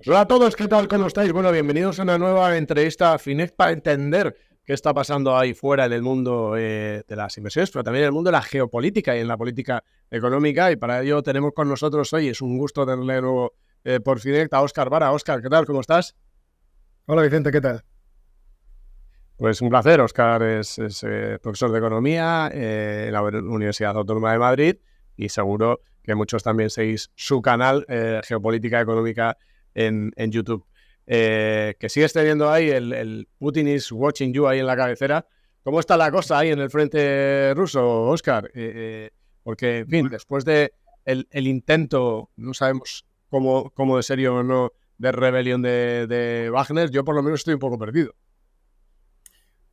Hola a todos, ¿qué tal? ¿Cómo estáis? Bueno, bienvenidos a una nueva entrevista a Finex para entender qué está pasando ahí fuera en el mundo de las inversiones, pero también en el mundo de la geopolítica y en la política económica. Y para ello tenemos con nosotros hoy, es un gusto tenerle de nuevo por Finex a Óscar Vara. Óscar, ¿qué tal? ¿Cómo estás? Hola Vicente, ¿qué tal? Pues un placer. Óscar es profesor de Economía en la Universidad Autónoma de Madrid y seguro que muchos también seguís su canal Geopolítica Económica en YouTube. Que sigues teniendo ahí el Putin is watching you ahí en la cabecera. ¿Cómo está la cosa ahí en el frente ruso, Óscar? Porque, en fin, después de el intento, no sabemos cómo de serio o no, de rebelión de Wagner, yo por lo menos estoy un poco perdido.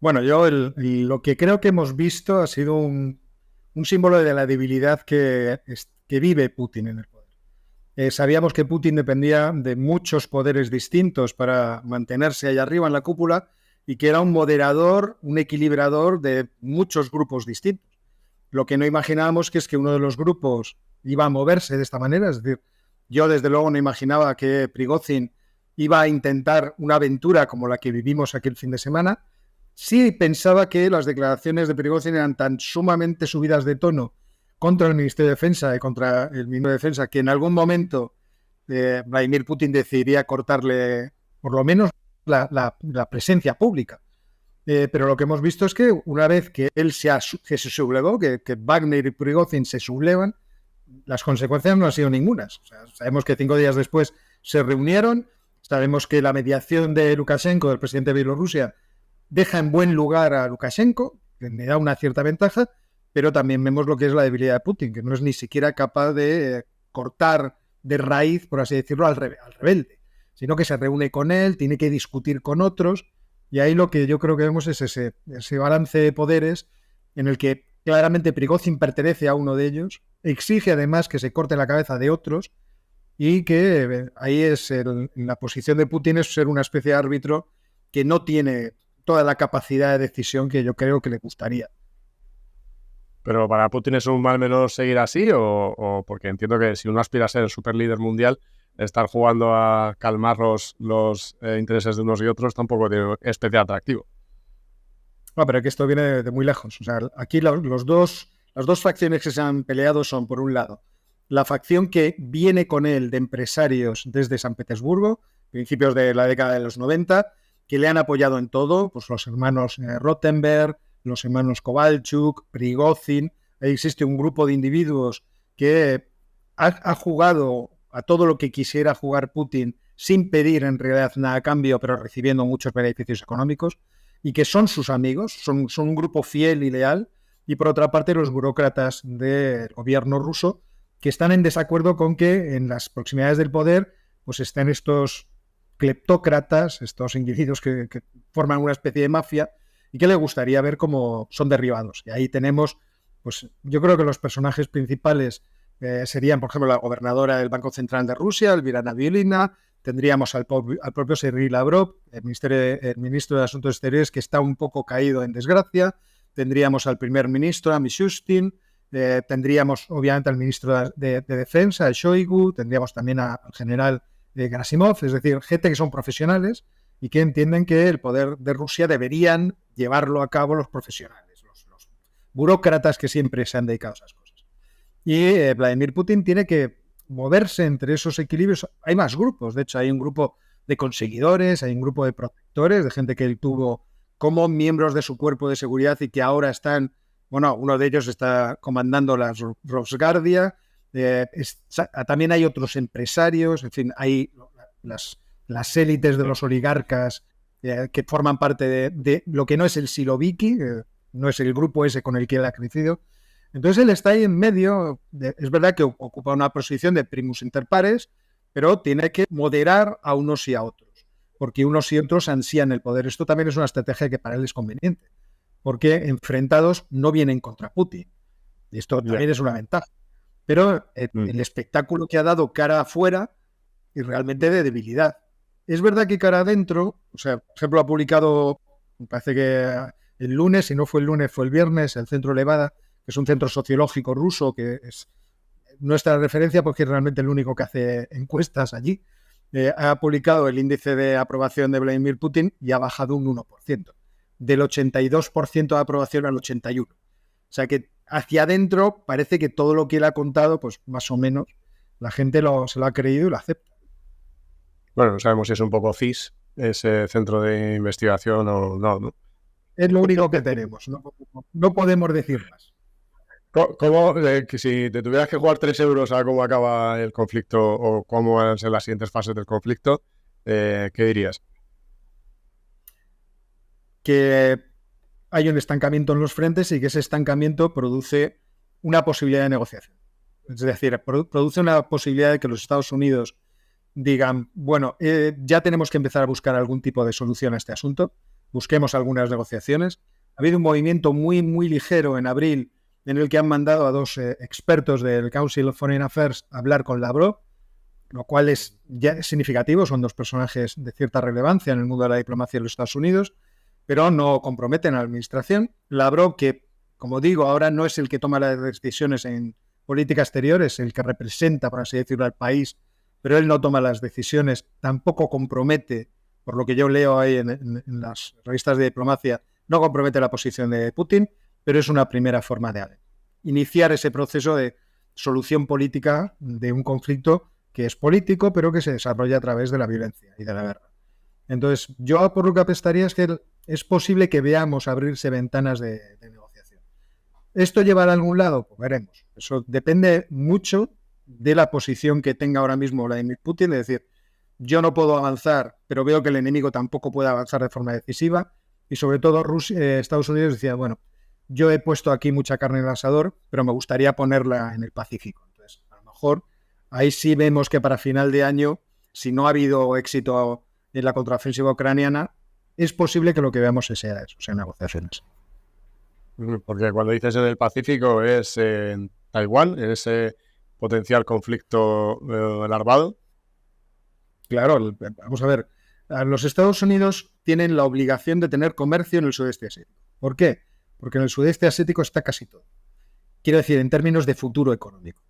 Bueno, yo lo que creo que hemos visto ha sido un símbolo de la debilidad que vive Putin en el poder. Sabíamos que Putin dependía de muchos poderes distintos para mantenerse ahí arriba en la cúpula y que era un moderador, un equilibrador de muchos grupos distintos. Lo que no imaginábamos que es que uno de los grupos iba a moverse de esta manera, es decir, yo desde luego no imaginaba que Prigozhin iba a intentar una aventura como la que vivimos aquel fin de semana. Sí pensaba que las declaraciones de Prigozhin eran tan sumamente subidas de tono contra el Ministerio de Defensa y contra el Ministerio de Defensa que en algún momento Vladimir Putin decidiría cortarle por lo menos la presencia pública. Pero lo que hemos visto es que una vez que él se sublevó, que Wagner y Prigozhin se sublevan, las consecuencias no han sido ningunas. O sea, sabemos que 5 días después se reunieron, sabemos que la mediación de Lukashenko, del presidente de Bielorrusia, deja en buen lugar a Lukashenko, que le da una cierta ventaja, pero también vemos lo que es la debilidad de Putin, que no es ni siquiera capaz de cortar de raíz, por así decirlo, al rebelde, sino que se reúne con él, tiene que discutir con otros, y ahí lo que yo creo que vemos es ese balance de poderes en el que claramente Prigozhin pertenece a uno de ellos, exige además que se corte la cabeza de otros, y que ahí es la posición de Putin es ser una especie de árbitro que no tiene toda la capacidad de decisión que yo creo que le gustaría. ¿Pero para Putin es un mal menor seguir así o porque entiendo que si uno aspira a ser el superlíder mundial, estar jugando a calmar los intereses de unos y otros tampoco tiene especial atractivo? No, pero que esto viene de muy lejos. O sea, aquí las dos facciones que se han peleado son, por un lado, la facción que viene con él de empresarios desde San Petersburgo, principios de la década de los 90, que le han apoyado en todo, pues los hermanos Rothenberg, los hermanos Kovalchuk, Prigozhin. Ahí existe un grupo de individuos que ha jugado a todo lo que quisiera jugar Putin sin pedir en realidad nada a cambio, pero recibiendo muchos beneficios económicos, y que son sus amigos, son un grupo fiel y leal. Y por otra parte, los burócratas del gobierno ruso, que están en desacuerdo con que en las proximidades del poder pues estén estos cleptócratas, estos individuos que forman una especie de mafia y que le gustaría ver cómo son derribados. Y ahí tenemos, pues yo creo que los personajes principales serían, por ejemplo, la gobernadora del Banco Central de Rusia, Elvira Nabiullina, tendríamos al propio Sergei Lavrov, el ministro de Asuntos Exteriores, que está un poco caído en desgracia, tendríamos al primer ministro, a Mishustin, tendríamos obviamente al ministro de Defensa, el Shoigu, tendríamos también al general Gerasimov, es decir, gente que son profesionales y que entienden que el poder de Rusia deberían llevarlo a cabo los profesionales, los burócratas que siempre se han dedicado a esas cosas. Y Vladimir Putin tiene que moverse entre esos equilibrios. Hay más grupos, de hecho hay un grupo de conseguidores, hay un grupo de protectores, de gente que él tuvo como miembros de su cuerpo de seguridad y que ahora están, bueno, uno de ellos está comandando la Rosguardia. También hay otros empresarios, en fin, hay las élites de los oligarcas que forman parte de lo que no es el Siloviki, no es el grupo ese con el que él ha crecido. Entonces él está ahí en medio, es verdad que ocupa una posición de primus inter pares, pero tiene que moderar a unos y a otros, porque unos y otros ansían el poder. Esto también es una estrategia que para él es conveniente, porque enfrentados no vienen contra Putin, y esto también es una ventaja. Pero el espectáculo que ha dado cara afuera es realmente de debilidad. Es verdad que cara adentro, o sea, por ejemplo, ha publicado, me parece que el lunes, si no fue el lunes, fue el viernes, el Centro Levada, que es un centro sociológico ruso, que es nuestra referencia porque es realmente el único que hace encuestas allí. ha publicado el índice de aprobación de Vladimir Putin y ha bajado un 1%, del 82% de aprobación al 81%. O sea que hacia adentro parece que todo lo que él ha contado, pues más o menos, la gente se lo ha creído y lo acepta. Bueno, no sabemos si es un poco CIS, ese centro de investigación o no, ¿no? Es lo único que tenemos, no podemos decir más. ¿Cómo, que si te tuvieras que jugar 3 euros a cómo acaba el conflicto o cómo van a ser las siguientes fases del conflicto, ¿qué dirías? Que hay un estancamiento en los frentes y que ese estancamiento produce una posibilidad de negociación. Es decir, produce una posibilidad de que los Estados Unidos digan, bueno, ya tenemos que empezar a buscar algún tipo de solución a este asunto, busquemos algunas negociaciones. Ha habido un movimiento muy, muy ligero en abril en el que han mandado a 2 expertos del Council of Foreign Affairs a hablar con Lavrov, lo cual es ya significativo, son 2 personajes de cierta relevancia en el mundo de la diplomacia de los Estados Unidos, pero no comprometen a la administración. Lavrov, que, como digo, ahora no es el que toma las decisiones en política exterior, es el que representa, por así decirlo, al país, pero él no toma las decisiones, tampoco compromete, por lo que yo leo ahí en las revistas de diplomacia, no compromete la posición de Putin, pero es una primera forma de iniciar ese proceso de solución política de un conflicto que es político, pero que se desarrolla a través de la violencia y de la guerra. Entonces, yo por lo que apestaría es que es posible que veamos abrirse ventanas de negociación. ¿Esto llevará a algún lado? Pues veremos. Eso depende mucho de la posición que tenga ahora mismo Vladimir Putin, es decir, yo no puedo avanzar, pero veo que el enemigo tampoco puede avanzar de forma decisiva, y sobre todo Estados Unidos decía, bueno, yo he puesto aquí mucha carne en el asador, pero me gustaría ponerla en el Pacífico. Entonces, a lo mejor ahí sí vemos que para final de año, si no ha habido éxito en la contraofensiva ucraniana, es posible que lo que veamos sea eso, sean negociaciones. Porque cuando dices en el Pacífico es en Taiwán, en ese potencial conflicto larvado. Claro, vamos a ver, los Estados Unidos tienen la obligación de tener comercio en el sudeste asiático. ¿Por qué? Porque en el sudeste asiático está casi todo. Quiero decir, en términos de futuro económico.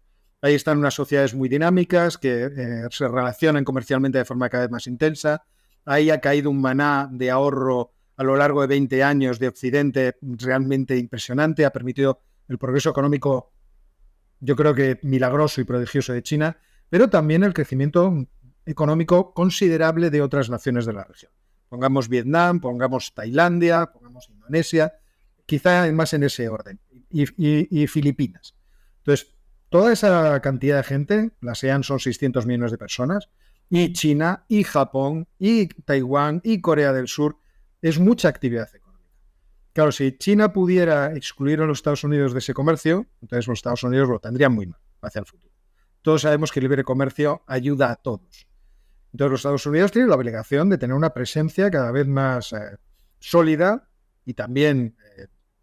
Ahí están unas sociedades muy dinámicas que se relacionan comercialmente de forma cada vez más intensa. Ahí ha caído un maná de ahorro a lo largo de 20 años de Occidente realmente impresionante. Ha permitido el progreso económico, yo creo que milagroso y prodigioso de China, pero también el crecimiento económico considerable de otras naciones de la región. Pongamos Vietnam, pongamos Tailandia, pongamos Indonesia, quizá más en ese orden, y Filipinas. Entonces, toda esa cantidad de gente, la ASEAN son 600 millones de personas, y China, y Japón, y Taiwán, y Corea del Sur, es mucha actividad económica. Claro, si China pudiera excluir a los Estados Unidos de ese comercio, entonces los Estados Unidos lo tendrían muy mal hacia el futuro. Todos sabemos que el libre comercio ayuda a todos. Entonces los Estados Unidos tienen la obligación de tener una presencia cada vez más sólida y también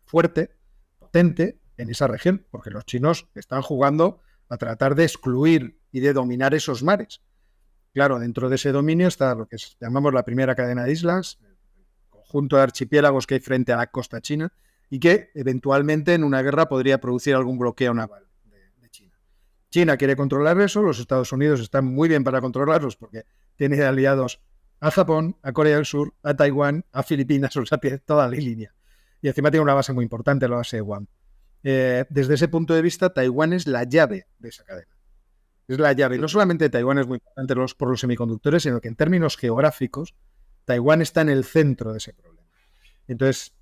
fuerte, potente en esa región, porque los chinos están jugando a tratar de excluir y de dominar esos mares. Claro, dentro de ese dominio está lo que llamamos la primera cadena de islas, el conjunto de archipiélagos que hay frente a la costa china y que eventualmente en una guerra podría producir algún bloqueo naval de China. China quiere controlar eso, los Estados Unidos están muy bien para controlarlos porque tiene aliados a Japón, a Corea del Sur, a Taiwán, a Filipinas, o sea, tiene toda la línea. Y encima tiene una base muy importante, la base de Guam. Desde ese punto de vista, Taiwán es la llave de esa cadena. Es la llave. No solamente Taiwán es muy importante por los semiconductores, sino que en términos geográficos, Taiwán está en el centro de ese problema. Entonces,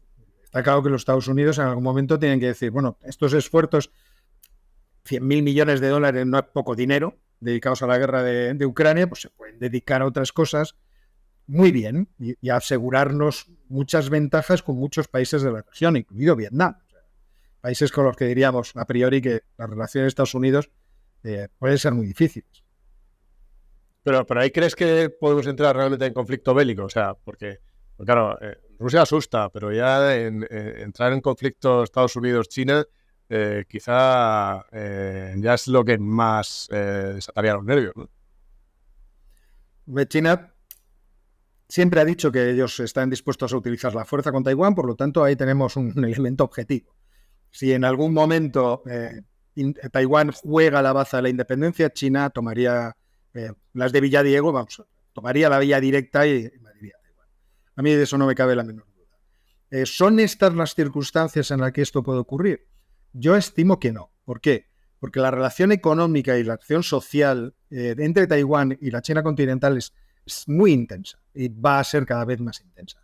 está claro que los Estados Unidos en algún momento tienen que decir, bueno, estos esfuerzos, 100.000 millones de dólares no es poco dinero, dedicados a la guerra de Ucrania, pues se pueden dedicar a otras cosas muy bien y asegurarnos muchas ventajas con muchos países de la región, incluido Vietnam. O sea, países con los que diríamos a priori que las relaciones de Estados Unidos pueden ser muy difíciles. Pero ahí crees que podemos entrar realmente en conflicto bélico, o sea, porque claro, Rusia asusta, pero ya entrar en conflicto Estados Unidos-China quizá ya es lo que más desataría los nervios, ¿no? China siempre ha dicho que ellos están dispuestos a utilizar la fuerza con Taiwán, por lo tanto ahí tenemos un elemento objetivo. Si en algún momento Taiwán juega la baza de la independencia, China tomaría las de Villadiego, vamos, tomaría la vía directa y me diría, bueno, a mí de eso no me cabe la menor duda. ¿Son estas las circunstancias en las que esto puede ocurrir? Yo estimo que no. ¿Por qué? Porque la relación económica y la acción social entre Taiwán y la China continental es muy intensa y va a ser cada vez más intensa.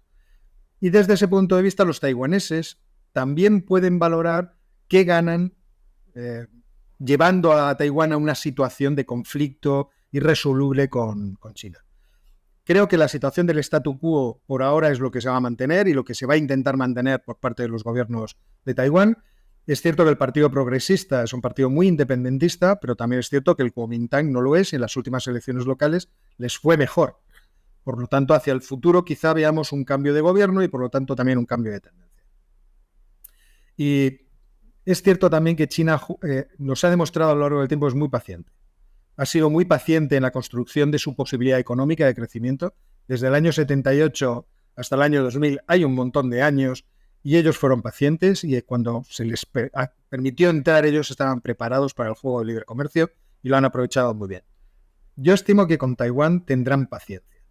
Y desde ese punto de vista, los taiwaneses también pueden valorar qué ganan llevando a Taiwán a una situación de conflicto irresoluble con China. Creo que la situación del statu quo por ahora es lo que se va a mantener y lo que se va a intentar mantener por parte de los gobiernos de Taiwán. Es cierto que el Partido Progresista es un partido muy independentista, pero también es cierto que el Kuomintang no lo es y en las últimas elecciones locales les fue mejor. Por lo tanto, hacia el futuro quizá veamos un cambio de gobierno y por lo tanto también un cambio de tendencia. Y es cierto también que China nos ha demostrado a lo largo del tiempo es muy paciente. Ha sido muy paciente en la construcción de su posibilidad económica de crecimiento. Desde el año 78 hasta el año 2000 hay un montón de años y ellos fueron pacientes y cuando se les permitió entrar ellos estaban preparados para el juego de libre comercio y lo han aprovechado muy bien. Yo estimo que con Taiwán tendrán paciencia.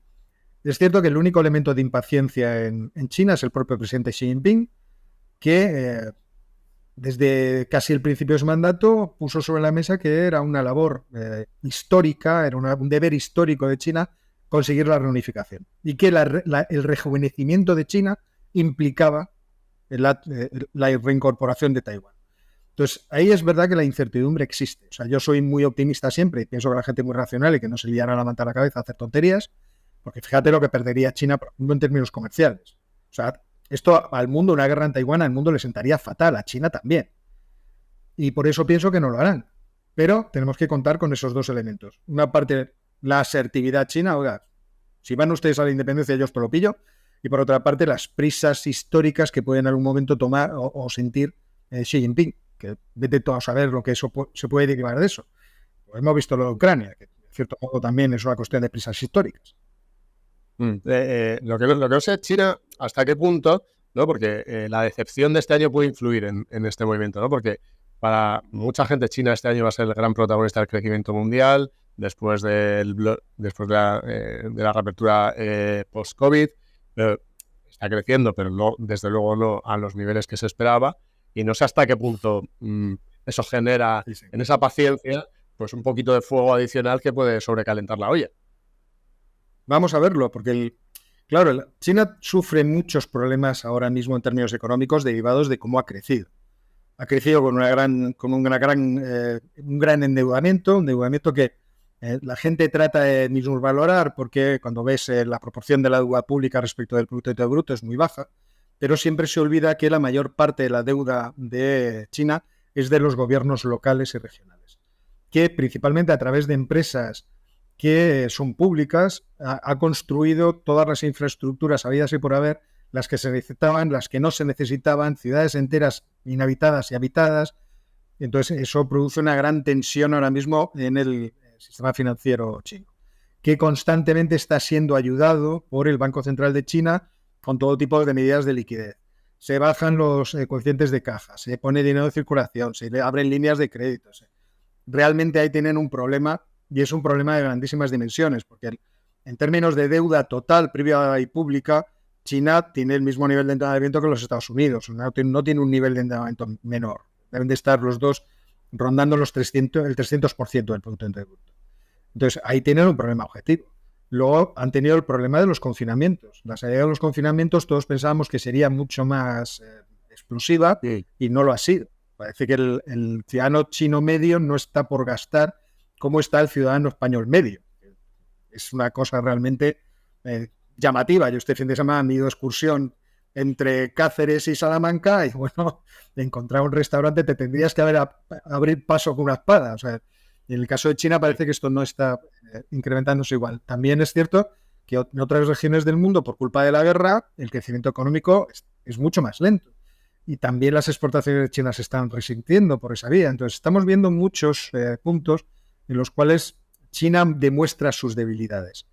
Es cierto que el único elemento de impaciencia en China es el propio presidente Xi Jinping, que desde casi el principio de su mandato puso sobre la mesa que era una labor histórica, era un deber histórico de China conseguir la reunificación y que el rejuvenecimiento de China implicaba la reincorporación de Taiwán. Entonces, ahí es verdad que la incertidumbre existe. O sea, yo soy muy optimista siempre y pienso que la gente es muy racional y que no se liará a levantar la cabeza a hacer tonterías, porque fíjate lo que perdería China, por ejemplo, en términos comerciales. O sea, esto al mundo, una guerra en Taiwán, al mundo le sentaría fatal, a China también. Y por eso pienso que no lo harán. Pero tenemos que contar con esos dos elementos. Una parte, la asertividad china, oiga, si van ustedes a la independencia yo os te lo pillo. Y por otra parte, las prisas históricas que pueden en algún momento tomar o sentir Xi Jinping, que vete todo a saber lo que eso se puede derivar de eso. Pues hemos visto lo de Ucrania, que de cierto modo también es una cuestión de prisas históricas. Lo que no sé es China hasta qué punto, ¿no? Porque la decepción de este año puede influir en este movimiento, ¿no? Porque para mucha gente China este año va a ser el gran protagonista del crecimiento mundial después de la reapertura post-COVID. Está creciendo, pero no, desde luego no a los niveles que se esperaba. Y no sé hasta qué punto eso genera en esa paciencia pues un poquito de fuego adicional que puede sobrecalentar la olla. Vamos a verlo, porque claro, China sufre muchos problemas ahora mismo en términos económicos derivados de cómo ha crecido. Ha crecido con un gran endeudamiento, un endeudamiento que la gente trata de minusvalorar porque cuando ves la proporción de la deuda pública respecto del Producto Interior Bruto es muy baja, pero siempre se olvida que la mayor parte de la deuda de China es de los gobiernos locales y regionales, que principalmente a través de empresas que son públicas, ha construido todas las infraestructuras habidas y por haber, las que se necesitaban, las que no se necesitaban, ciudades enteras inhabitadas y habitadas. Entonces eso produce una gran tensión ahora mismo en el sistema financiero chino, que constantemente está siendo ayudado por el Banco Central de China con todo tipo de medidas de liquidez. Se bajan los coeficientes de caja, se pone dinero en circulación, se abren líneas de crédito. Realmente ahí tienen un problema. Y es un problema de grandísimas dimensiones, porque en términos de deuda total, privada y pública, China tiene el mismo nivel de endeudamiento que los Estados Unidos. No tiene un nivel de endeudamiento menor. Deben de estar los dos rondando el 300% del Producto Interior Bruto. Entonces, ahí tienen un problema objetivo. Luego han tenido el problema de los confinamientos. La salida de los confinamientos todos pensábamos que sería mucho más explosiva y no lo ha sido. Parece que el ciudadano chino medio no está por gastar cómo está el ciudadano español medio. Es una cosa realmente llamativa. Yo este fin de semana me he ido de excursión entre Cáceres y Salamanca y bueno, de encontrar un restaurante te tendrías que abrir paso con una espada. O sea, en el caso de China parece que esto no está incrementándose igual. También es cierto que en otras regiones del mundo, por culpa de la guerra, el crecimiento económico es mucho más lento. Y también las exportaciones chinas se están resintiendo por esa vía. Entonces estamos viendo muchos puntos en los cuales China demuestra sus debilidades.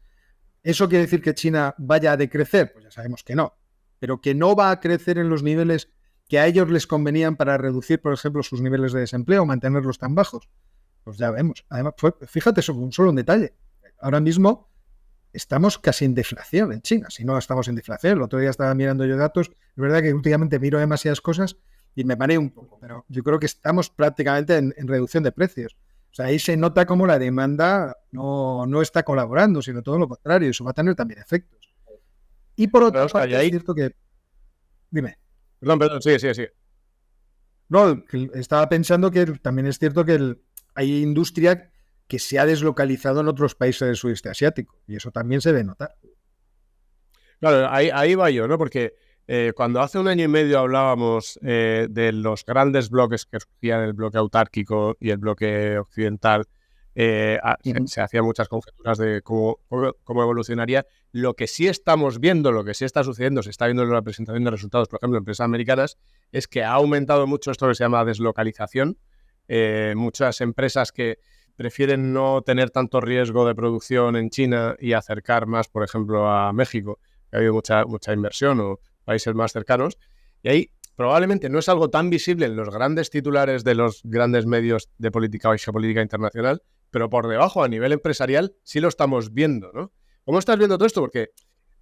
¿Eso quiere decir que China vaya a decrecer? Pues ya sabemos que no. Pero que no va a crecer en los niveles que a ellos les convenían para reducir, por ejemplo, sus niveles de desempleo o mantenerlos tan bajos. Pues ya vemos. Además, fíjate, solo un detalle. ahora mismo estamos casi en deflación en China, si no estamos en deflación. El otro día estaba mirando yo datos, es verdad que últimamente miro demasiadas cosas y me mareo un poco, pero yo creo que estamos prácticamente en reducción de precios. O sea, ahí se nota como la demanda no está colaborando, sino todo lo contrario, y eso va a tener también efectos. Y por otra parte, es cierto que... Dime. Perdón, sí. No, estaba pensando que también es cierto que hay industria que se ha deslocalizado en otros países del sudeste asiático, y eso también se debe notar. Claro, ahí va yo, ¿no? Porque cuando hace 1 año y medio hablábamos de los grandes bloques que surgían, el bloque autárquico y el bloque occidental, se hacían muchas conjeturas de cómo evolucionaría. Lo que sí estamos viendo, lo que sí está sucediendo, se está viendo en la presentación de resultados, por ejemplo, en empresas americanas, es que ha aumentado mucho esto que se llama deslocalización. Muchas empresas que prefieren no tener tanto riesgo de producción en China y acercar más, por ejemplo, a México, que ha habido mucha inversión, o países más cercanos. Y ahí probablemente no es algo tan visible en los grandes titulares de los grandes medios de política o geopolítica internacional, pero por debajo, a nivel empresarial, sí lo estamos viendo, ¿no? ¿Cómo estás viendo todo esto? Porque,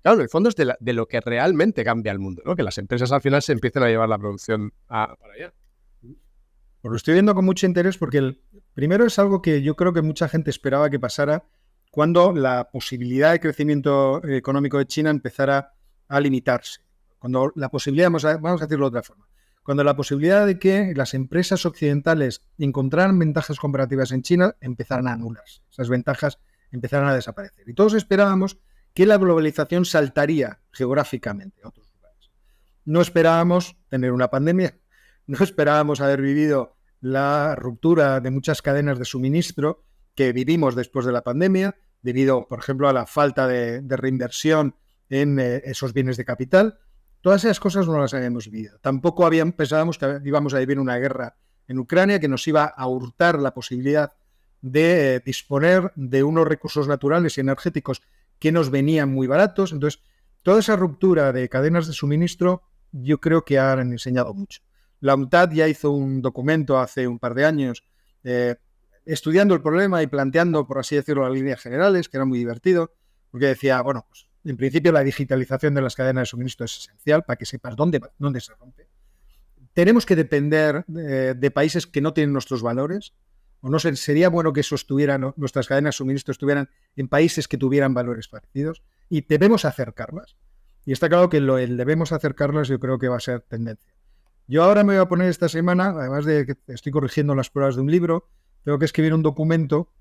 claro, en el fondo es de lo que realmente cambia el mundo, ¿no? Que las empresas al final se empiecen a llevar la producción para allá. Pues lo estoy viendo con mucho interés porque primero es algo que yo creo que mucha gente esperaba que pasara cuando la posibilidad de crecimiento económico de China empezara a limitarse. Cuando la posibilidad, vamos a decirlo de otra forma, cuando la posibilidad de que las empresas occidentales encontraran ventajas comparativas en China empezaran a anularse. Esas ventajas empezaran a desaparecer. Y todos esperábamos que la globalización saltaría geográficamente a otros lugares. No esperábamos tener una pandemia, no esperábamos haber vivido la ruptura de muchas cadenas de suministro que vivimos después de la pandemia, debido, por ejemplo, a la falta de reinversión en esos bienes de capital. Todas esas cosas no las habíamos vivido. Tampoco pensábamos que íbamos a vivir una guerra en Ucrania que nos iba a hurtar la posibilidad de disponer de unos recursos naturales y energéticos que nos venían muy baratos. Entonces, toda esa ruptura de cadenas de suministro yo creo que han enseñado mucho. La UNCTAD ya hizo un documento hace un par de años estudiando el problema y planteando, por así decirlo, las líneas generales, que era muy divertido, porque decía, bueno, pues en principio la digitalización de las cadenas de suministro es esencial para que sepas dónde se rompe. Tenemos que depender de países que no tienen nuestros valores, o no sé, sería bueno que nuestras cadenas de suministro estuvieran en países que tuvieran valores parecidos, y debemos acercarlas. Y está claro que el debemos acercarlas yo creo que va a ser tendencia. Yo ahora me voy a poner esta semana, además de que estoy corrigiendo las pruebas de un libro, tengo que escribir un documento,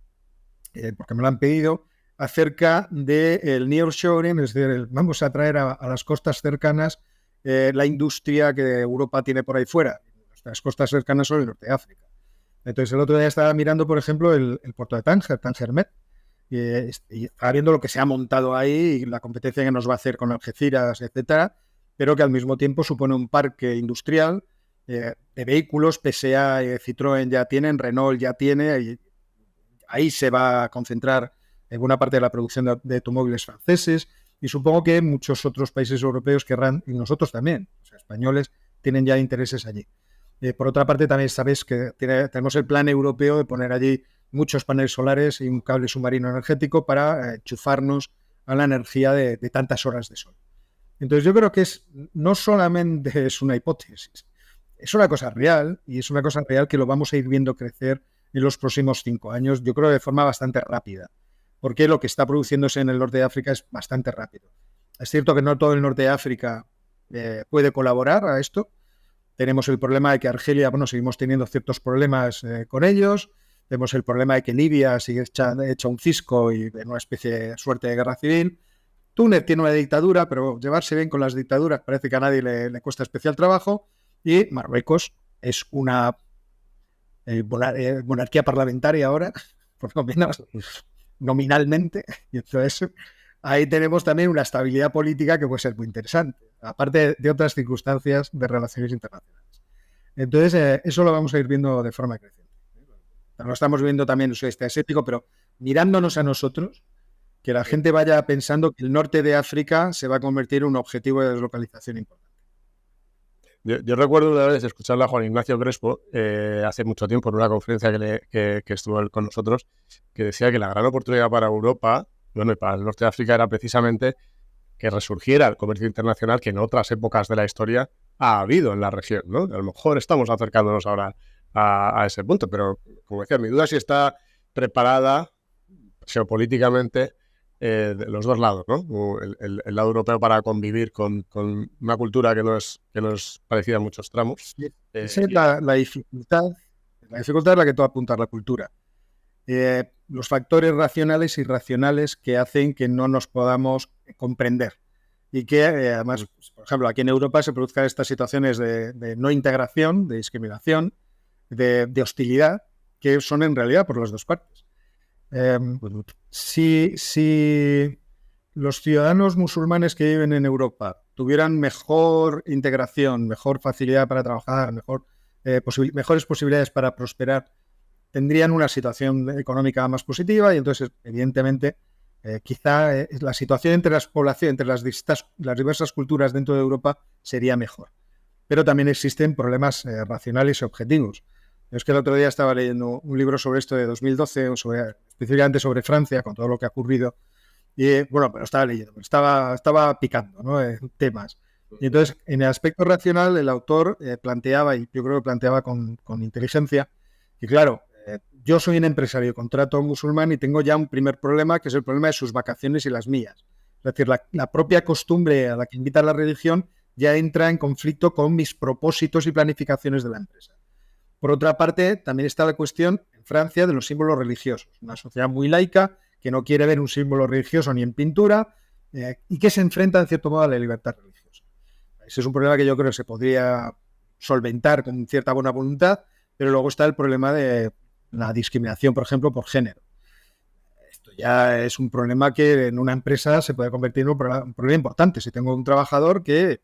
porque me lo han pedido, acerca del nearshoring, es decir, vamos a traer a las costas cercanas la industria que Europa tiene por ahí fuera. Las costas cercanas son el norte de África. Entonces, el otro día estaba mirando, por ejemplo, el puerto de Tánger Med, y estaba viendo lo que se ha montado ahí y la competencia que nos va a hacer con Algeciras, etcétera, pero que al mismo tiempo supone un parque industrial de vehículos. PSA y Citroën ya tienen, Renault ya tiene, y ahí se va a concentrar en buena parte de la producción de automóviles franceses, y supongo que muchos otros países europeos querrán, y nosotros también, o sea, españoles, tienen ya intereses allí. Por otra parte, también sabéis que tenemos el plan europeo de poner allí muchos paneles solares y un cable submarino energético para enchufarnos a la energía de tantas horas de sol. Entonces yo creo que no solamente es una hipótesis, es una cosa real, y es una cosa real que lo vamos a ir viendo crecer en los próximos 5 años, yo creo de forma bastante rápida, porque lo que está produciéndose en el norte de África es bastante rápido. Es cierto que no todo el norte de África puede colaborar a esto. Tenemos el problema de que Argelia, seguimos teniendo ciertos problemas con ellos. Tenemos el problema de que Libia sigue hecha un cisco y en una especie de suerte de guerra civil. Túnez tiene una dictadura, pero llevarse bien con las dictaduras parece que a nadie le cuesta especial trabajo. Y Marruecos es una monarquía parlamentaria ahora, por lo menos nominalmente. Y entonces ahí tenemos también una estabilidad política que puede ser muy interesante, aparte de otras circunstancias de relaciones internacionales. Entonces eso lo vamos a ir viendo de forma creciente. Lo estamos viendo también en el sudeste asiático, pero mirándonos a nosotros, que la gente vaya pensando que el norte de África se va a convertir en un objetivo de deslocalización importante. Yo recuerdo una vez escucharle a Juan Ignacio Crespo hace mucho tiempo en una conferencia que estuvo él con nosotros, que decía que la gran oportunidad para Europa, bueno, y para el norte de África, era precisamente que resurgiera el comercio internacional que en otras épocas de la historia ha habido en la región, ¿no? A lo mejor estamos acercándonos ahora a ese punto, pero como decía, mi duda es si está preparada geopolíticamente de los dos lados, ¿no? El lado europeo para convivir con una cultura que no es parecida en muchos tramos. Esa es la dificultad. La dificultad es la que tú apuntas, la cultura. Los factores racionales e irracionales que hacen que no nos podamos comprender. Y que además, por ejemplo, aquí en Europa se produzcan estas situaciones de no integración, de discriminación, de hostilidad, que son en realidad por las dos partes. Si los ciudadanos musulmanes que viven en Europa tuvieran mejor integración, mejor facilidad para trabajar, mejores posibilidades para prosperar, tendrían una situación económica más positiva y entonces, evidentemente, quizá la situación entre las poblaciones, entre las diversas culturas dentro de Europa sería mejor. Pero también existen problemas racionales y objetivos. Es que el otro día estaba leyendo un libro sobre esto de 2012, específicamente sobre Francia, con todo lo que ha ocurrido. Y bueno, pero estaba leyendo, estaba picando, ¿no? Temas. Y entonces, en el aspecto racional, el autor planteaba, y yo creo que planteaba con inteligencia, que claro, yo soy un empresario, contrato a un musulmán y tengo ya un primer problema, que es el problema de sus vacaciones y las mías. Es decir, la propia costumbre a la que invita la religión ya entra en conflicto con mis propósitos y planificaciones de la empresa. Por otra parte, también está la cuestión en Francia de los símbolos religiosos. Una sociedad muy laica que no quiere ver un símbolo religioso ni en pintura y que se enfrenta, en cierto modo, a la libertad religiosa. Ese es un problema que yo creo que se podría solventar con cierta buena voluntad, pero luego está el problema de la discriminación, por ejemplo, por género. Esto ya es un problema que en una empresa se puede convertir en un problema importante. Si tengo un trabajador que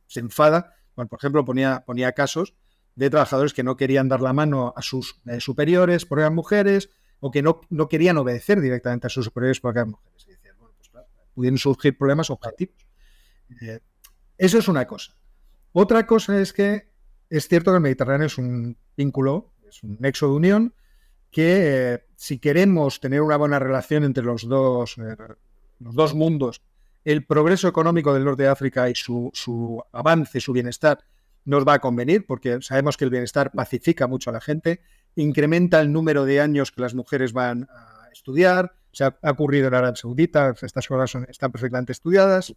se enfada, bueno, por ejemplo, ponía casos de trabajadores que no querían dar la mano a sus superiores porque eran mujeres o que no querían obedecer directamente a sus superiores porque eran mujeres. Y decían, bueno, pues claro, pudieron surgir problemas objetivos. Eso es una cosa. Otra cosa es que es cierto que el Mediterráneo es un vínculo, es un nexo de unión que si queremos tener una buena relación entre los dos mundos, el progreso económico del norte de África y su avance, su bienestar, nos va a convenir, porque sabemos que el bienestar pacifica mucho a la gente, incrementa el número de años que las mujeres van a estudiar, ha ocurrido en Arabia Saudita, estas cosas están perfectamente estudiadas.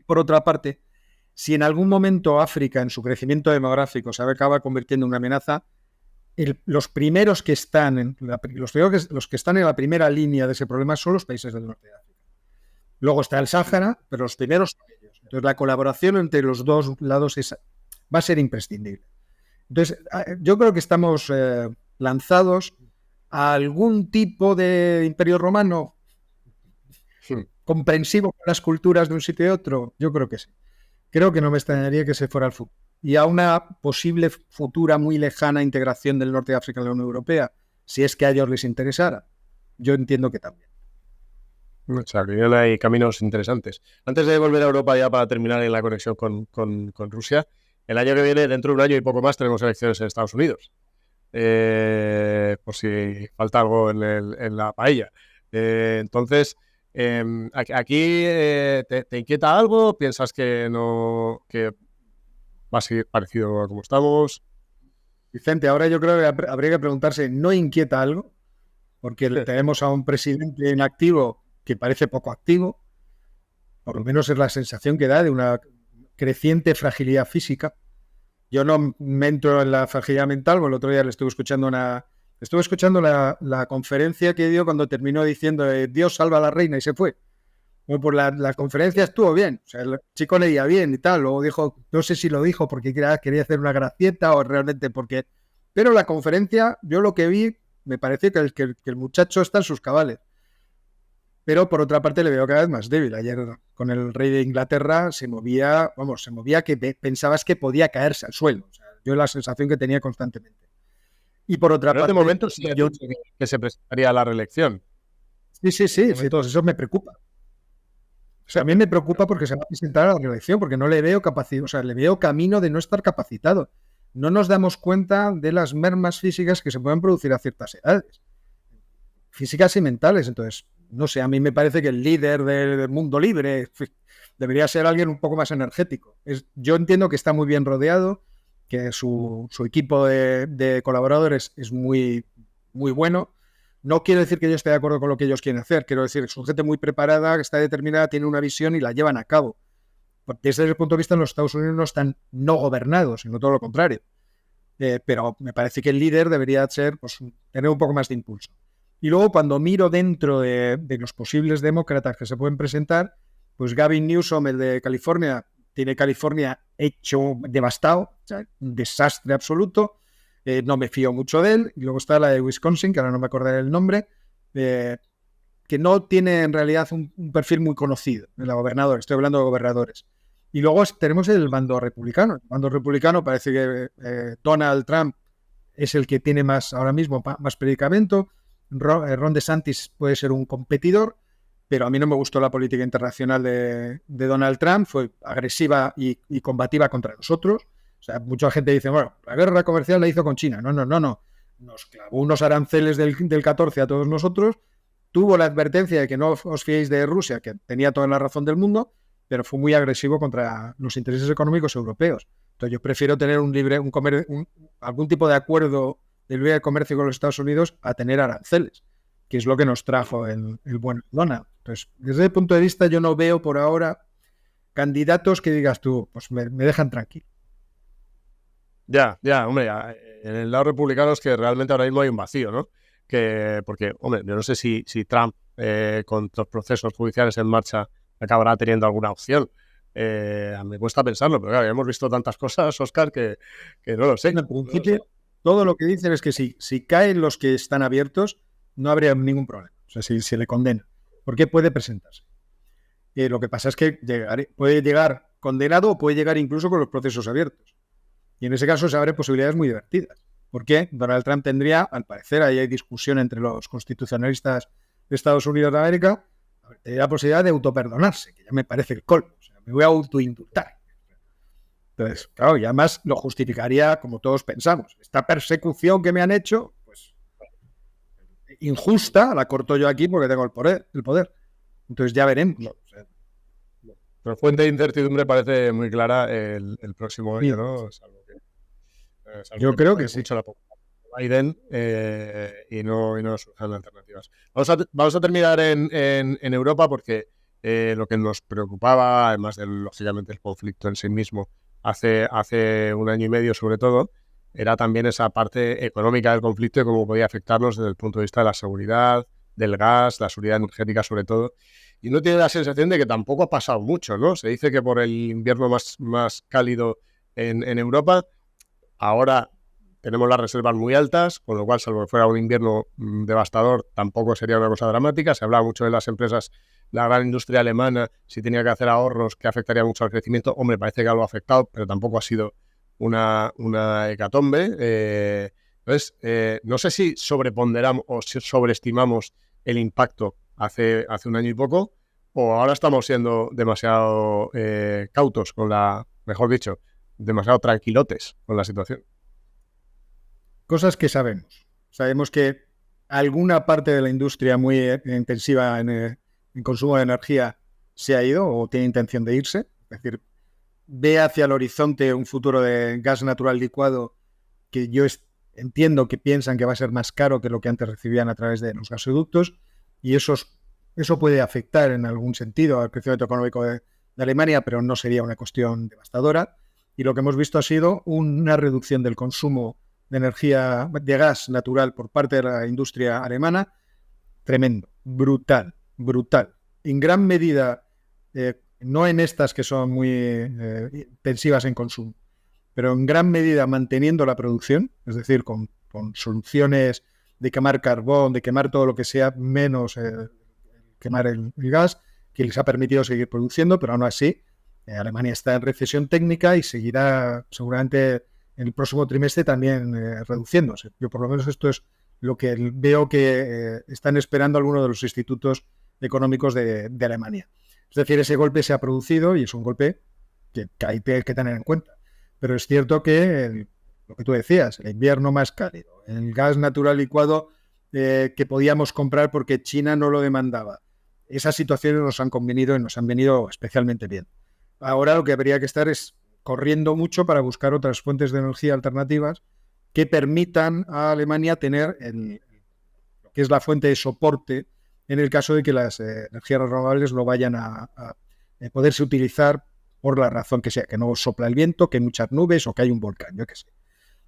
Por otra parte, si en algún momento África, en su crecimiento demográfico, se acaba convirtiendo en una amenaza, los primeros que están en la primera línea de ese problema son los países del norte de África. Luego está el Sáhara, pero los primeros son ellos. Entonces, la colaboración entre los dos lados va a ser imprescindible. Entonces, yo creo que estamos lanzados a algún tipo de imperio romano comprensivo con las culturas de un sitio y otro. Yo creo que sí. Creo que no me extrañaría que se fuera al futuro. Y a una posible futura muy lejana integración del norte de África en la Unión Europea, si es que a ellos les interesara. Yo entiendo que también. O sea, que hay caminos interesantes. Antes de volver a Europa ya para terminar en la conexión con Rusia, el año que viene, dentro de un año y poco más, tenemos elecciones en Estados Unidos. Por si falta algo en la paella. Entonces, aquí ¿te inquieta algo? ¿Piensas que va a seguir parecido a como estamos? Vicente, ahora yo creo que habría que preguntarse, ¿no inquieta algo? Porque tenemos a un presidente inactivo que parece poco activo, por lo menos es la sensación que da de una creciente fragilidad física. Yo no me entro en la fragilidad mental, porque el otro día le estuve escuchando la conferencia que dio cuando terminó diciendo Dios salva a la reina y se fue. Bueno, pues la conferencia estuvo bien, o sea, el chico leía bien y tal, luego dijo, no sé si lo dijo porque quería hacer una gracieta o realmente porque... Pero la conferencia, yo lo que vi, me pareció que el muchacho está en sus cabales. Pero por otra parte le veo cada vez más débil. Ayer con el rey de Inglaterra se movía que pensabas que podía caerse al suelo. O sea, yo la sensación que tenía constantemente. Y por otra parte... de momento sí que se presentaría a la reelección. Sí, todo eso me preocupa. sea, a mí me preocupa porque se va a presentar a la reelección, porque no le veo capacidad, o sea, le veo camino de no estar capacitado. No nos damos cuenta de las mermas físicas que se pueden producir a ciertas edades, físicas y mentales. Entonces, no sé, a mí me parece que el líder del mundo libre debería ser alguien un poco más energético. Yo entiendo que está muy bien rodeado, que su equipo de colaboradores es muy, muy bueno. No quiero decir que yo esté de acuerdo con lo que ellos quieren hacer, quiero decir que son gente muy preparada, que está determinada, tiene una visión y la llevan a cabo. Desde ese punto de vista, los Estados Unidos no están no gobernados, sino todo lo contrario. Pero me parece que el líder debería ser, pues, tener un poco más de impulso. Y luego, cuando miro dentro de los posibles demócratas que se pueden presentar, pues Gavin Newsom, el de California, tiene California hecho devastado, o sea, un desastre absoluto. No me fío mucho de él. Y luego está la de Wisconsin, que ahora no me acordaré el nombre, que no tiene en realidad un perfil muy conocido de la gobernadora. Estoy hablando de gobernadores. Y luego tenemos el bando republicano. El bando republicano parece que Donald Trump es el que tiene más ahora mismo más predicamento. Ron DeSantis puede ser un competidor, pero a mí no me gustó la política internacional de Donald Trump. Fue agresiva y combativa contra nosotros. O sea, mucha gente dice, bueno, la guerra comercial la hizo con China. No. Nos clavó unos aranceles del 14 a todos nosotros. Tuvo la advertencia de que no os fiéis de Rusia, que tenía toda la razón del mundo, pero fue muy agresivo contra los intereses económicos europeos. Entonces yo prefiero tener algún tipo de acuerdo de libre comercio con los Estados Unidos a tener aranceles, que es lo que nos trajo el buen Donald. Entonces, desde ese punto de vista, yo no veo por ahora candidatos que digas tú, pues me dejan tranquilo. Ya, hombre, en el lado republicano es que realmente ahora mismo hay un vacío, ¿no? Porque, hombre, yo no sé si Trump, con los procesos judiciales en marcha, acabará teniendo alguna opción. Me cuesta pensarlo, pero claro, hemos visto tantas cosas, Óscar, que no lo sé. En principio, todo lo que dicen es que si caen los que están abiertos, no habría ningún problema. O sea, si se le condena. ¿Por qué puede presentarse? Lo que pasa es que puede llegar condenado o puede llegar incluso con los procesos abiertos. Y en ese caso se abren posibilidades muy divertidas. Porque Donald Trump tendría, al parecer, ahí hay discusión entre los constitucionalistas de Estados Unidos de América, tendría la posibilidad de autoperdonarse, que ya me parece el colmo. O sea, me voy a autoindultar. Entonces, claro, y además lo justificaría como todos pensamos. Esta persecución que me han hecho, pues injusta, la corto yo aquí porque tengo el poder. Entonces ya veremos. No, o sea, pero fuente de incertidumbre parece muy clara el próximo año, ¿no? Salvo yo creo que sí. Mucho la Biden y no surjan alternativas. Vamos a terminar en Europa porque lo que nos preocupaba, además de, lógicamente, el conflicto en sí mismo, hace un año y medio sobre todo, era también esa parte económica del conflicto y cómo podía afectarnos desde el punto de vista de la seguridad, del gas, la seguridad energética sobre todo. Y uno tiene la sensación de que tampoco ha pasado mucho, ¿no? Se dice que por el invierno más cálido en Europa, ahora tenemos las reservas muy altas, con lo cual, salvo que fuera un invierno devastador, tampoco sería una cosa dramática. Se hablaba mucho de las empresas, la gran industria alemana, si tenía que hacer ahorros, que afectaría mucho al crecimiento. Hombre, parece que algo ha afectado, pero tampoco ha sido una hecatombe. Entonces, no sé si sobreponderamos o si sobreestimamos el impacto hace un año y poco, o ahora estamos siendo demasiado cautos mejor dicho, demasiado tranquilotes con la situación. Cosas que sabemos. Sabemos que alguna parte de la industria muy intensiva en consumo de energía se ha ido o tiene intención de irse. Es decir, ve hacia el horizonte un futuro de gas natural licuado que yo entiendo que piensan que va a ser más caro que lo que antes recibían a través de los gasoductos, y eso puede afectar en algún sentido al crecimiento económico de Alemania, pero no sería una cuestión devastadora. Y lo que hemos visto ha sido una reducción del consumo de energía, de gas natural por parte de la industria alemana, tremendo, brutal. En gran medida, no en estas que son muy intensivas en consumo, pero en gran medida manteniendo la producción, es decir, con soluciones de quemar carbón, de quemar todo lo que sea menos quemar el gas, que les ha permitido seguir produciendo, pero aún así Alemania está en recesión técnica y seguirá seguramente en el próximo trimestre también reduciéndose. Yo por lo menos esto es lo que veo que están esperando algunos de los institutos económicos de Alemania. Es decir, ese golpe se ha producido y es un golpe que hay que tener en cuenta. Pero es cierto que lo que tú decías, el invierno más cálido, el gas natural licuado que podíamos comprar porque China no lo demandaba, esas situaciones nos han convenido y nos han venido especialmente bien. Ahora lo que habría que estar es corriendo mucho para buscar otras fuentes de energía alternativas que permitan a Alemania tener lo que es la fuente de soporte en el caso de que las energías renovables no vayan a poderse utilizar por la razón que sea, que no sopla el viento, que hay muchas nubes o que hay un volcán, yo qué sé.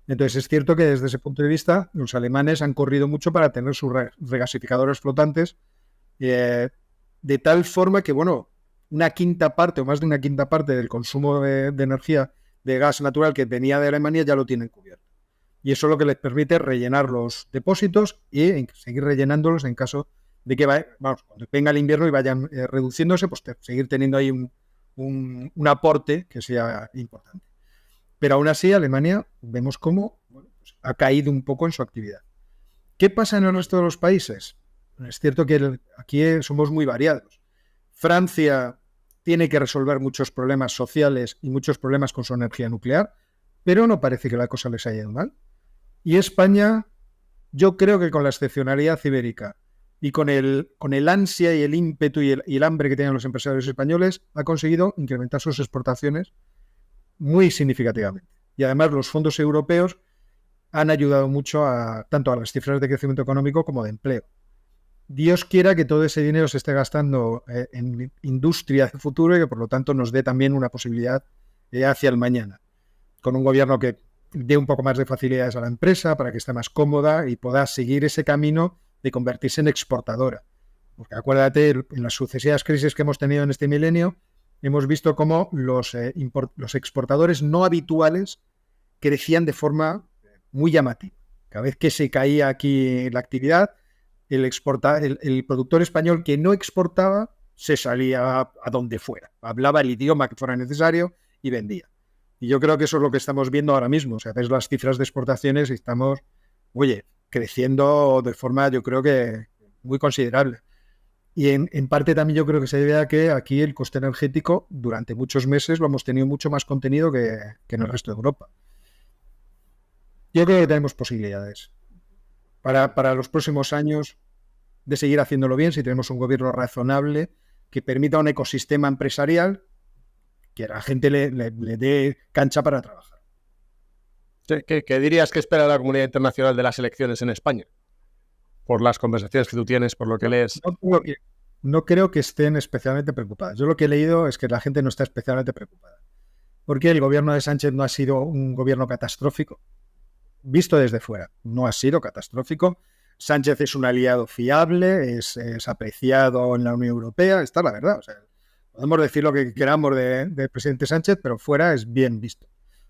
Entonces es cierto que desde ese punto de vista los alemanes han corrido mucho para tener sus regasificadores flotantes de tal forma que, bueno, una quinta parte o más de una quinta parte del consumo de energía de gas natural que venía de Alemania ya lo tienen cubierto. Y eso es lo que les permite rellenar los depósitos y seguir rellenándolos en caso de que cuando venga el invierno y vayan reduciéndose, pues seguir teniendo ahí un aporte que sea importante. Pero aún así Alemania vemos cómo pues ha caído un poco en su actividad. ¿Qué pasa en el resto de los países? Es cierto que aquí somos muy variados. Francia tiene que resolver muchos problemas sociales y muchos problemas con su energía nuclear, pero no parece que la cosa les haya ido mal. Y España, yo creo que con la excepcionalidad ibérica y con el ansia y el ímpetu y el hambre que tienen los empresarios españoles, ha conseguido incrementar sus exportaciones muy significativamente. Y además los fondos europeos han ayudado mucho tanto a las cifras de crecimiento económico como de empleo. Dios quiera que todo ese dinero se esté gastando en industria de futuro y que por lo tanto nos dé también una posibilidad hacia el mañana, con un gobierno que dé un poco más de facilidades a la empresa para que esté más cómoda y pueda seguir ese camino de convertirse en exportadora. Porque acuérdate, en las sucesivas crisis que hemos tenido en este milenio, hemos visto cómo los exportadores no habituales crecían de forma muy llamativa. Cada vez que se caía aquí la actividad, el productor español que no exportaba se salía a donde fuera. Hablaba el idioma que fuera necesario y vendía. Y yo creo que eso es lo que estamos viendo ahora mismo. O sea, ves las cifras de exportaciones y estamos, creciendo de forma, yo creo que muy considerable. Y en parte también yo creo que se debe a que aquí el coste energético durante muchos meses lo hemos tenido mucho más contenido que en el resto de Europa. Yo creo que tenemos posibilidades para los próximos años de seguir haciéndolo bien si tenemos un gobierno razonable que permita un ecosistema empresarial que a la gente le dé cancha para trabajar. ¿Qué dirías que espera la comunidad internacional de las elecciones en España? Por las conversaciones que tú tienes, por lo que lees. No creo que estén especialmente preocupadas. Yo lo que he leído es que la gente no está especialmente preocupada. Porque el gobierno de Sánchez no ha sido un gobierno catastrófico. Visto desde fuera, no ha sido catastrófico. Sánchez es un aliado fiable, es apreciado en la Unión Europea, está la verdad. O sea, podemos decir lo que queramos del presidente Sánchez, pero fuera es bien visto.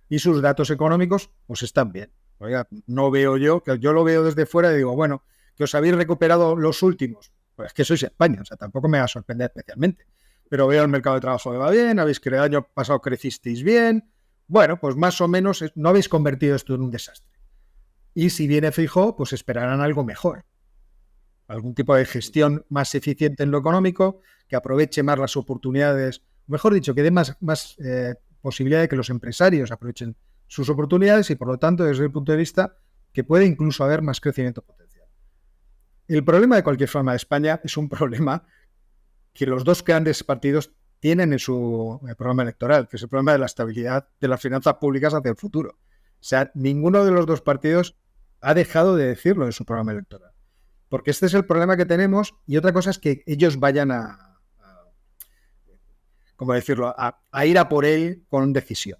Y sus datos económicos, pues están bien. Oiga, no veo yo lo veo desde fuera y digo, bueno, que os habéis recuperado los últimos. Pues es que sois España, o sea, tampoco me va a sorprender especialmente. Pero veo el mercado de trabajo que va bien, el año pasado crecisteis bien. Bueno, pues más o menos no habéis convertido esto en un desastre. Y si viene Feijóo, pues esperarán algo mejor. Algún tipo de gestión más eficiente en lo económico, que aproveche más las oportunidades, mejor dicho, que dé más posibilidad de que los empresarios aprovechen sus oportunidades y, por lo tanto, desde el punto de vista que puede incluso haber más crecimiento potencial. El problema de cualquier forma de España es un problema que los dos grandes partidos tienen en su programa electoral, que es el problema de la estabilidad de las finanzas públicas hacia el futuro. O sea, ninguno de los dos partidos ha dejado de decirlo en su programa electoral. Porque este es el problema que tenemos y otra cosa es que ellos vayan ¿cómo decirlo?, a ir a por él con decisión.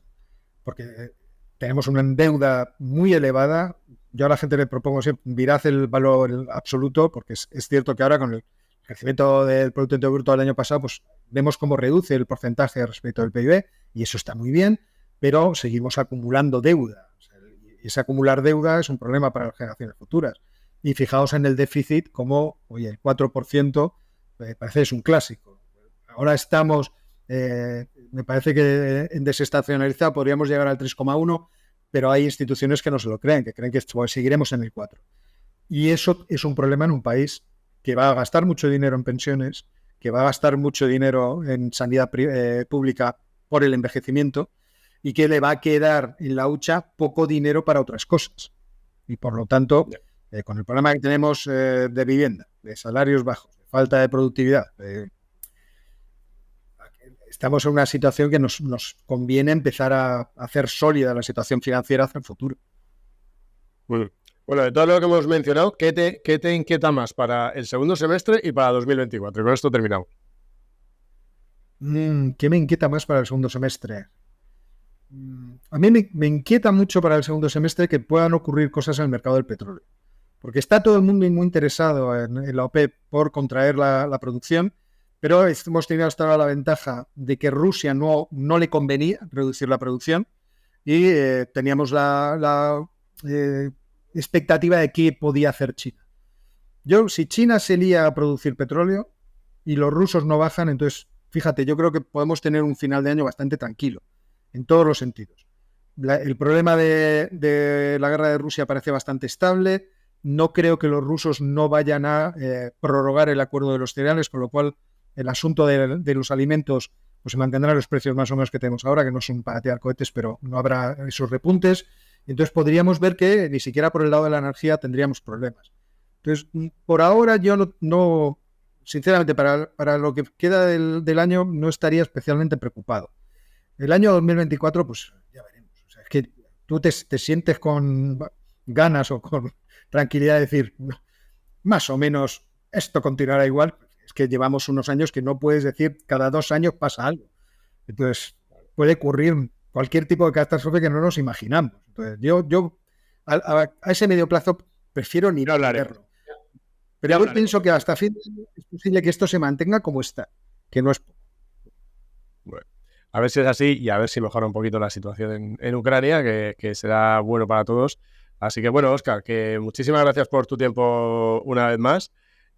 Porque tenemos una deuda muy elevada. Yo a la gente le propongo siempre, mirad el valor absoluto, porque es cierto que ahora con el crecimiento del Producto Interior Bruto del año pasado, pues vemos cómo reduce el porcentaje respecto del PIB, y eso está muy bien, pero seguimos acumulando deuda. O sea, y ese acumular deuda es un problema para las generaciones futuras. Y fijaos en el déficit, como, el 4% me parece es un clásico. Ahora estamos, me parece que en desestacionalizado podríamos llegar al 3,1%, pero hay instituciones que no se lo creen, que creen que seguiremos en el 4%. Y eso es un problema en un país que va a gastar mucho dinero en pensiones, que va a gastar mucho dinero en sanidad pública por el envejecimiento y que le va a quedar en la hucha poco dinero para otras cosas. Y por lo tanto, con el problema que tenemos de vivienda, de salarios bajos, de falta de productividad, estamos en una situación que nos conviene empezar a hacer sólida la situación financiera hacia el futuro. Bueno, de todo lo que hemos mencionado, ¿qué te inquieta más para el segundo semestre y para 2024? Y con esto terminamos. ¿Qué me inquieta más para el segundo semestre? A mí me inquieta mucho para el segundo semestre que puedan ocurrir cosas en el mercado del petróleo. Porque está todo el mundo muy interesado en la OPEP por contraer la producción, pero hemos tenido hasta ahora la ventaja de que Rusia no le convenía reducir la producción y teníamos la expectativa de qué podía hacer China. Si China se lía a producir petróleo y los rusos no bajan, entonces, fíjate, yo creo que podemos tener un final de año bastante tranquilo, en todos los sentidos. El problema de la guerra de Rusia parece bastante estable. No creo que los rusos no vayan a prorrogar el acuerdo de los cereales, con lo cual el asunto de los alimentos pues se mantendrán los precios más o menos que tenemos ahora, que no son para tirar cohetes, pero no habrá esos repuntes. Entonces podríamos ver que ni siquiera por el lado de la energía tendríamos problemas. Entonces, por ahora yo no sinceramente, para lo que queda del año no estaría especialmente preocupado. El año 2024, pues ya veremos. O sea, es que tú te sientes con ganas o con tranquilidad de decir, más o menos esto continuará igual. Es que llevamos unos años que no puedes decir cada 2 años pasa algo. Entonces puede ocurrir cualquier tipo de catástrofe que no nos imaginamos. Entonces yo a ese medio plazo prefiero ni verlo. Pero yo pienso que hasta fin de año es posible que esto se mantenga como está, que no es poco. Bueno, a ver si es así y a ver si mejora un poquito la situación en Ucrania, que será bueno para todos. Así que bueno, Óscar, que muchísimas gracias por tu tiempo una vez más.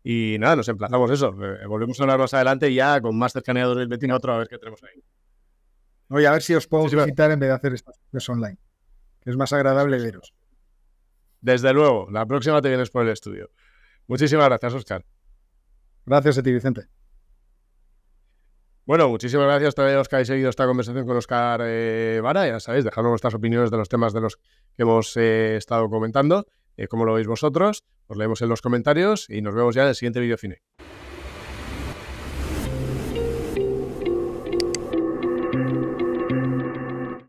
Y nada, nos emplazamos eso. Volvemos a hablar más adelante ya con más cercanía a 2024 a ver qué tenemos ahí. Oye, a ver si os puedo visitar en vez de hacer estas cosas online, que es más agradable veros. Desde luego, la próxima te vienes por el estudio. Muchísimas gracias, Óscar. Gracias a ti, Vicente. Bueno, muchísimas gracias a todos que habéis seguido esta conversación con Óscar Vara. Ya sabéis, dejadnos vuestras opiniones de los temas de los que hemos estado comentando. ¿Cómo lo veis vosotros? Os leemos en los comentarios y nos vemos ya en el siguiente vídeo cine.